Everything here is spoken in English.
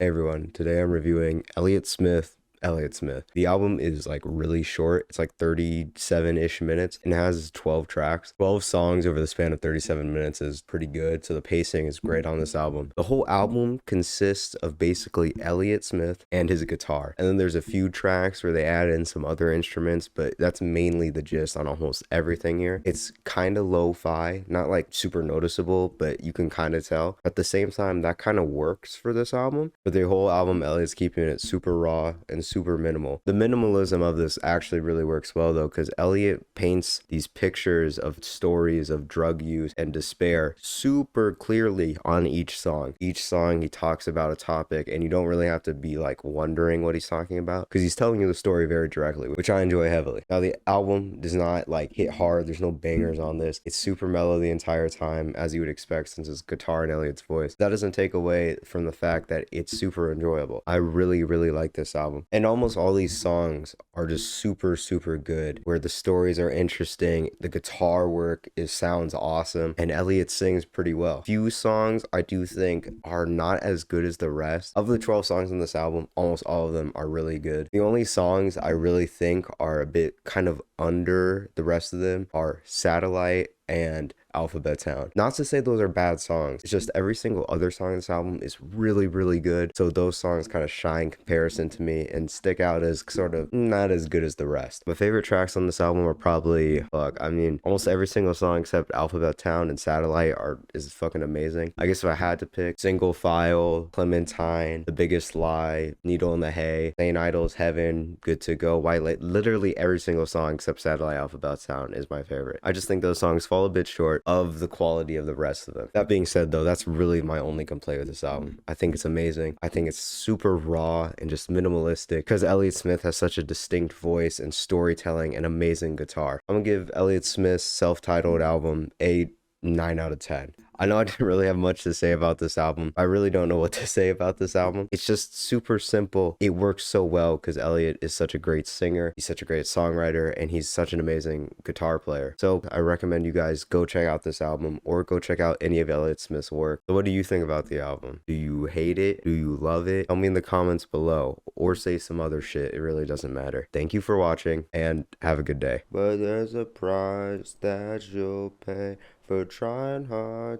Hey everyone, today I'm reviewing Elliott Smith. The album is like really short. It's like 37-ish minutes and it has 12 tracks. 12 songs over the span of 37 minutes is pretty good. So the pacing is great on this album. The whole album consists of basically Elliott Smith and his guitar. And then there's a few tracks where they add in some other instruments, but that's mainly the gist on almost everything here. It's kind of lo-fi, not like super noticeable, but you can kind of tell. At the same time, that kind of works for this album. But the whole album, Elliott's keeping it super raw and super minimal. The minimalism of this actually really works well though, because Elliott paints these pictures of stories of drug use and despair super clearly on each song. Each song he talks about a topic and you don't really have to be like wondering what he's talking about because he's telling you the story very directly, which I enjoy heavily. Now the album does not like hit hard. There's no bangers on this. It's super mellow the entire time, as you would expect since it's guitar and Elliott's voice. That doesn't take away from the fact that it's super enjoyable. I really like this album. And almost all these songs are just super good, where the stories are interesting, the guitar work sounds awesome, and Elliott sings pretty well. Few songs I do think are not as good as the rest. Of the 12 songs in this album, almost all of them are really good. The only songs I really think are a bit kind of under the rest of them are Satellite and Alphabet Town. Not to say those are bad songs, it's just every single other song in this album is really good, so those songs kind of shine comparison to me and stick out as sort of not as good as the rest. My favorite tracks on this album are probably almost every single song except Alphabet Town and Satellite is fucking amazing. I guess if I had to pick, Single File, Clementine, The Biggest Lie, Needle in the Hay, Saint Idol's Heaven, Good to Go, White Light, literally every single song except Satellite, Alphabet Town is my favorite. I just think those songs fall a bit short of the quality of the rest of them. That being said though, that's really my only complaint with this album. I think it's amazing. I think it's super raw and just minimalistic because Elliott Smith has such a distinct voice and storytelling and amazing guitar. I'm gonna give Elliott Smith's self-titled album a 9 out of 10. I know I didn't really have much to say about this album. I really don't know what to say about this album. It's just super simple. It works so well because Elliott is such a great singer. He's such a great songwriter and he's such an amazing guitar player. So I recommend you guys go check out this album or go check out any of Elliott Smith's work. So what do you think about the album? Do you hate it? Do you love it? Tell me in the comments below or say some other shit. It really doesn't matter. Thank you for watching and have a good day. But there's a price that you'll pay for trying hard